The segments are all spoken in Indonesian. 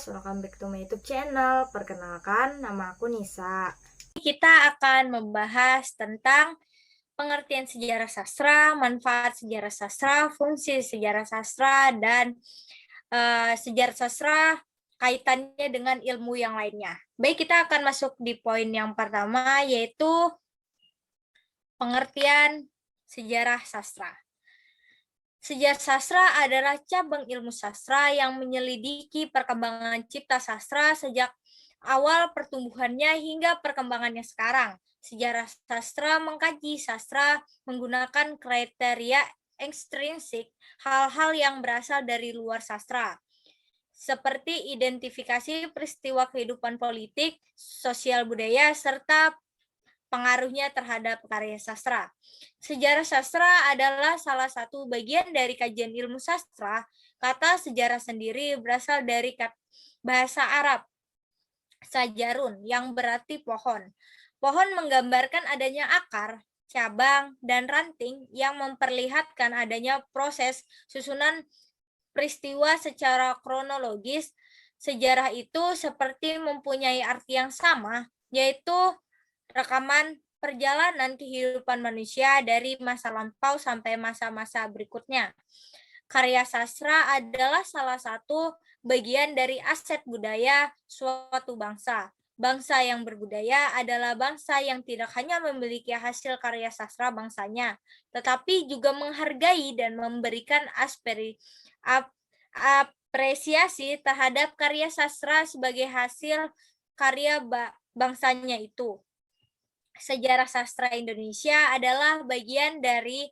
guys, welcome back to my YouTube channel. Perkenalkan, nama aku Nisa. Kita akan membahas tentang pengertian sejarah sastra, manfaat sejarah sastra, fungsi sejarah sastra, dan sejarah sastra kaitannya dengan ilmu yang lainnya. Baik, kita akan masuk di poin yang pertama, yaitu pengertian sejarah sastra. Sejarah sastra adalah cabang ilmu sastra yang menyelidiki perkembangan cipta sastra sejak awal pertumbuhannya hingga perkembangannya sekarang. Sejarah sastra mengkaji sastra menggunakan kriteria ekstrinsik, hal-hal yang berasal dari luar sastra, seperti identifikasi peristiwa kehidupan politik, sosial budaya, serta pengaruhnya terhadap karya sastra. Sejarah sastra adalah salah satu bagian dari kajian ilmu sastra. Kata sejarah sendiri berasal dari bahasa Arab, sajarun, yang berarti pohon. Pohon menggambarkan adanya akar, cabang, dan ranting yang memperlihatkan adanya proses susunan peristiwa secara kronologis. Sejarah itu seperti mempunyai arti yang sama, yaitu rekaman perjalanan kehidupan manusia dari masa lampau sampai masa-masa berikutnya. Karya sastra adalah salah satu bagian dari aset budaya suatu bangsa. Bangsa yang berbudaya adalah bangsa yang tidak hanya memiliki hasil karya sastra bangsanya, tetapi juga menghargai dan memberikan apresiasi terhadap karya sastra sebagai hasil karya bangsanya itu. Sejarah sastra Indonesia adalah bagian dari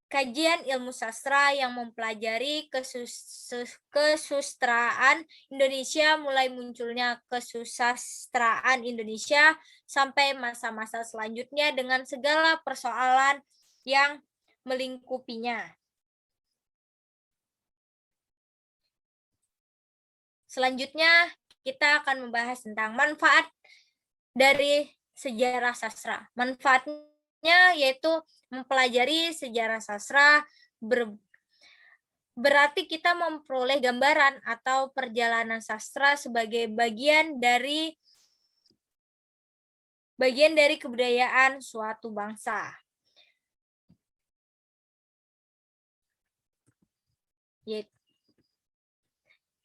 kajian ilmu sastra yang mempelajari kesusastraan Indonesia, mulai munculnya kesusastraan Indonesia sampai masa-masa selanjutnya dengan segala persoalan yang melingkupinya. Selanjutnya, kita akan membahas tentang manfaat dari sejarah sastra. Manfaatnya yaitu mempelajari sejarah sastra berarti kita memperoleh gambaran atau perjalanan sastra sebagai bagian dari kebudayaan suatu bangsa.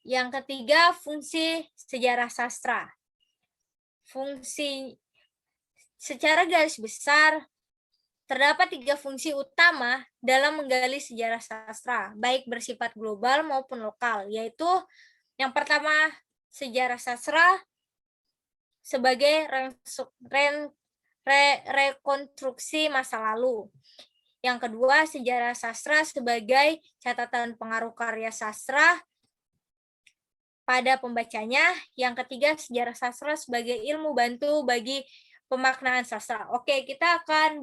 Yang ketiga, fungsi sejarah sastra. Fungsi secara garis besar, terdapat 3 fungsi utama dalam menggali sejarah sastra, baik bersifat global maupun lokal, yaitu yang pertama, sejarah sastra sebagai rekonstruksi masa lalu. Yang kedua, sejarah sastra sebagai catatan pengaruh karya sastra pada pembacanya. Yang ketiga, sejarah sastra sebagai ilmu bantu bagi pemaknaan sastra. Oke, kita akan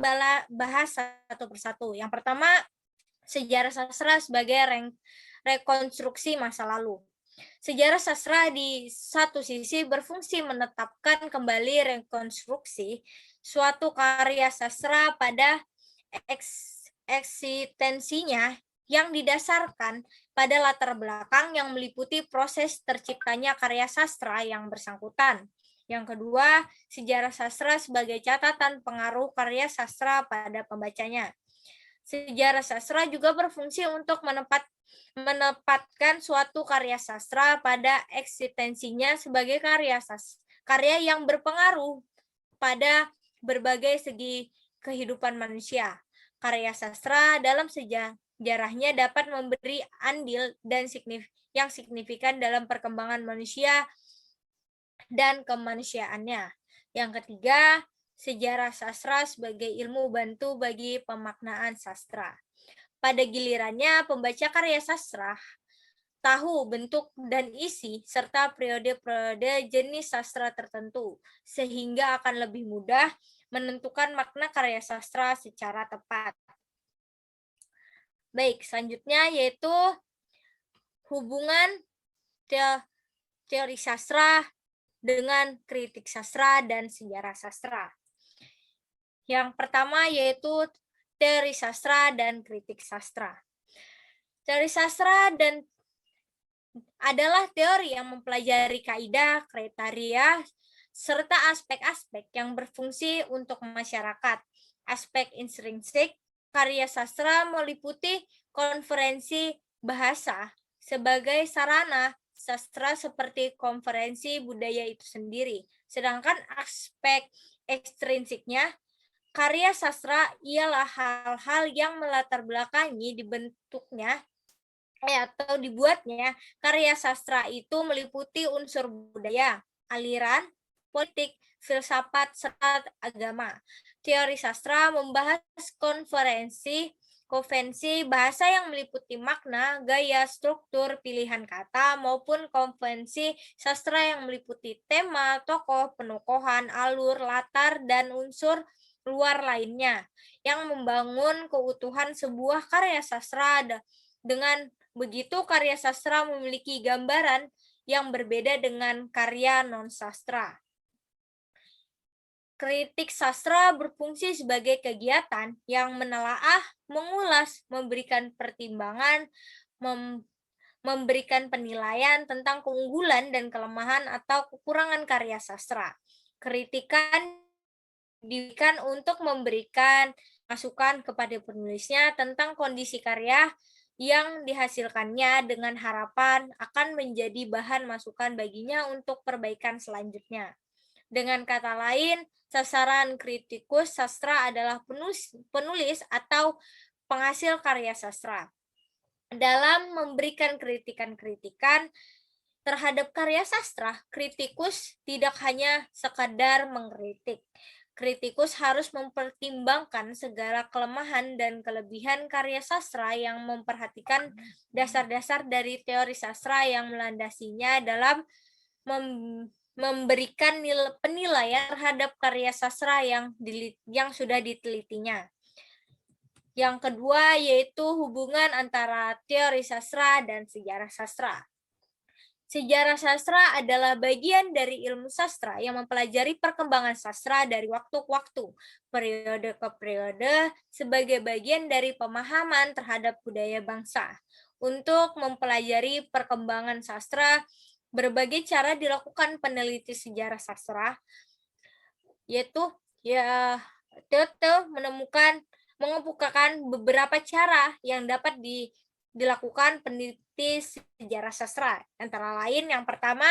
bahas satu persatu. Yang pertama, sejarah sastra sebagai rekonstruksi masa lalu. Sejarah sastra di satu sisi berfungsi menetapkan kembali rekonstruksi suatu karya sastra pada eksistensinya yang didasarkan pada latar belakang yang meliputi proses terciptanya karya sastra yang bersangkutan. Yang kedua, sejarah sastra sebagai catatan pengaruh karya sastra pada pembacanya. Sejarah sastra juga berfungsi untuk menempatkan suatu karya sastra pada eksistensinya sebagai karya yang berpengaruh pada berbagai segi kehidupan manusia. Karya sastra dalam sejarahnya dapat memberi andil dan yang signifikan dalam perkembangan manusia dan kemanusiaannya. Yang ketiga, sejarah sastra sebagai ilmu bantu bagi pemaknaan sastra. Pada gilirannya, pembaca karya sastra tahu bentuk dan isi serta periode-periode jenis sastra tertentu, sehingga akan lebih mudah menentukan makna karya sastra secara tepat. Baik, selanjutnya yaitu hubungan teori sastra dengan kritik sastra dan sejarah sastra. Yang pertama yaitu teori sastra dan kritik sastra. Teori sastra dan adalah teori yang mempelajari kaidah, kriteria, serta aspek-aspek yang berfungsi untuk masyarakat. Aspek intrinsik karya sastra meliputi konferensi bahasa sebagai sarana sastra seperti konferensi budaya itu sendiri. Sedangkan aspek ekstrinsiknya, karya sastra ialah hal-hal yang melatar belakangi dibentuknya atau dibuatnya karya sastra itu meliputi unsur budaya, aliran, politik, filsafat, serta agama. Teori sastra membahas konvensi bahasa yang meliputi makna, gaya, struktur, pilihan kata, maupun konvensi sastra yang meliputi tema, tokoh, penokohan, alur, latar, dan unsur luar lainnya yang membangun keutuhan sebuah karya sastra. Dengan begitu, karya sastra memiliki gambaran yang berbeda dengan karya non-sastra. Kritik sastra berfungsi sebagai kegiatan yang menelaah, mengulas, memberikan pertimbangan, memberikan penilaian tentang keunggulan dan kelemahan atau kekurangan karya sastra. Kritikan diberikan untuk memberikan masukan kepada penulisnya tentang kondisi karya yang dihasilkannya dengan harapan akan menjadi bahan masukan baginya untuk perbaikan selanjutnya. Dengan kata lain, sasaran kritikus sastra adalah penulis atau penghasil karya sastra. Dalam memberikan kritikan-kritikan terhadap karya sastra, kritikus tidak hanya sekadar mengkritik. Kritikus harus mempertimbangkan segala kelemahan dan kelebihan karya sastra yang memperhatikan dasar-dasar dari teori sastra yang melandasinya dalam memberikan penilaian terhadap karya sastra yang sudah ditelitinya. Yang kedua yaitu hubungan antara teori sastra dan sejarah sastra. Sejarah sastra adalah bagian dari ilmu sastra yang mempelajari perkembangan sastra dari waktu ke waktu, periode ke periode, sebagai bagian dari pemahaman terhadap budaya bangsa. Untuk mempelajari perkembangan sastra, berbagai cara dilakukan peneliti sejarah sastra, yaitu mengemukakan beberapa cara yang dapat dilakukan peneliti sejarah sastra. Antara lain, yang pertama,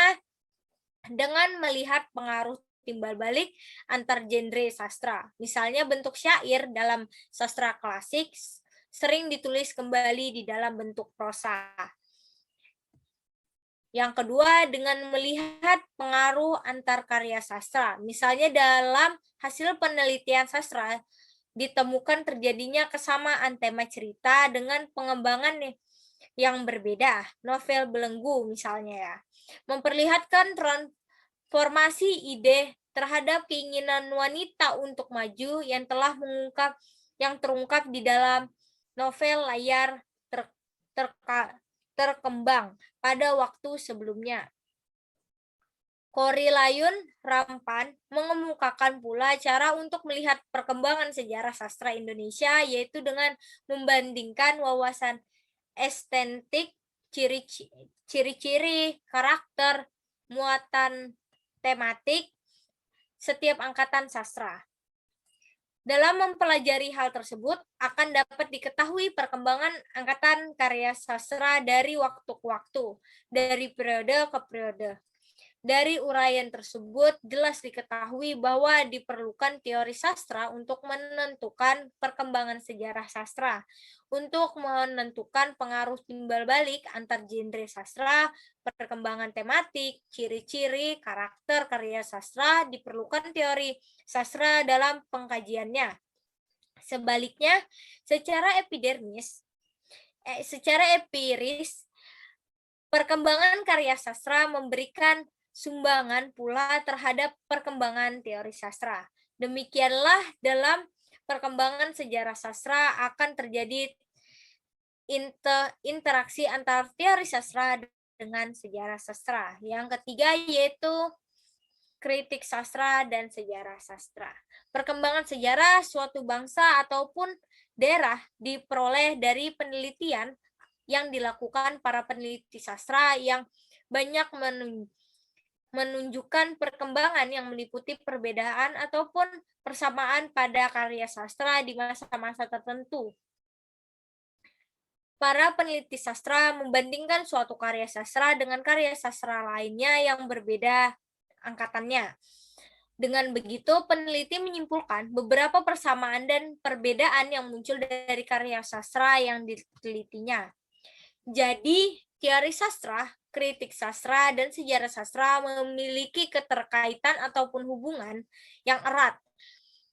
dengan melihat pengaruh timbal balik antar genre sastra. Misalnya bentuk syair dalam sastra klasik sering ditulis kembali di dalam bentuk prosa. Yang kedua, dengan melihat pengaruh antar karya sastra. Misalnya dalam hasil penelitian sastra, ditemukan terjadinya kesamaan tema cerita dengan pengembangan yang berbeda. Novel belenggu misalnya ya. Memperlihatkan transformasi ide terhadap keinginan wanita untuk maju yang terungkap di dalam novel layar terkembang pada waktu sebelumnya. Korilayun Rampan mengemukakan pula cara untuk melihat perkembangan sejarah sastra Indonesia, yaitu dengan membandingkan wawasan estetik, ciri-ciri, karakter, muatan tematik setiap angkatan sastra. Dalam mempelajari hal tersebut, akan dapat diketahui perkembangan angkatan karya sastra dari waktu ke waktu, dari periode ke periode. Dari uraian tersebut, jelas diketahui bahwa diperlukan teori sastra untuk menentukan perkembangan sejarah sastra. Untuk menentukan pengaruh timbal balik antar genre sastra, perkembangan tematik, ciri-ciri, karakter karya sastra, diperlukan teori sastra dalam pengkajiannya. Sebaliknya, secara empiris, perkembangan karya sastra memberikan sumbangan pula terhadap perkembangan teori sastra. Demikianlah dalam perkembangan sejarah sastra akan terjadi interaksi antara teori sastra dengan sejarah sastra. Yang ketiga yaitu kritik sastra dan sejarah sastra. Perkembangan sejarah suatu bangsa ataupun daerah diperoleh dari penelitian yang dilakukan para peneliti sastra yang banyak menunjukkan perkembangan yang meliputi perbedaan ataupun persamaan pada karya sastra di masa-masa tertentu. Para peneliti sastra membandingkan suatu karya sastra dengan karya sastra lainnya yang berbeda angkatannya. Dengan begitu, peneliti menyimpulkan beberapa persamaan dan perbedaan yang muncul dari karya sastra yang ditelitinya. Jadi, teori sastra, kritik sastra, dan sejarah sastra memiliki keterkaitan ataupun hubungan yang erat.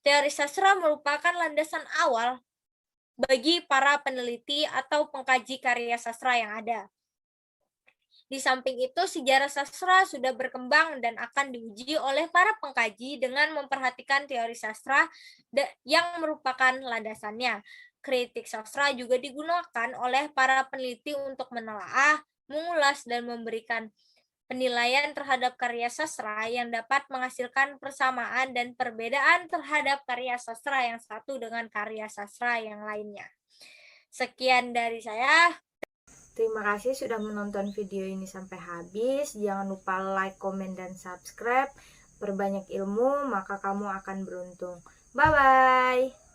Teori sastra merupakan landasan awal bagi para peneliti atau pengkaji karya sastra yang ada. Di samping itu, sejarah sastra sudah berkembang dan akan diuji oleh para pengkaji dengan memperhatikan teori sastra yang merupakan landasannya. Kritik sastra juga digunakan oleh para peneliti untuk menelaah, mengulas, dan memberikan penilaian terhadap karya sastra yang dapat menghasilkan persamaan dan perbedaan terhadap karya sastra yang satu dengan karya sastra yang lainnya. Sekian dari saya. Terima kasih sudah menonton video ini sampai habis. Jangan lupa like, komen, dan subscribe. Perbanyak ilmu, maka kamu akan beruntung. Bye-bye.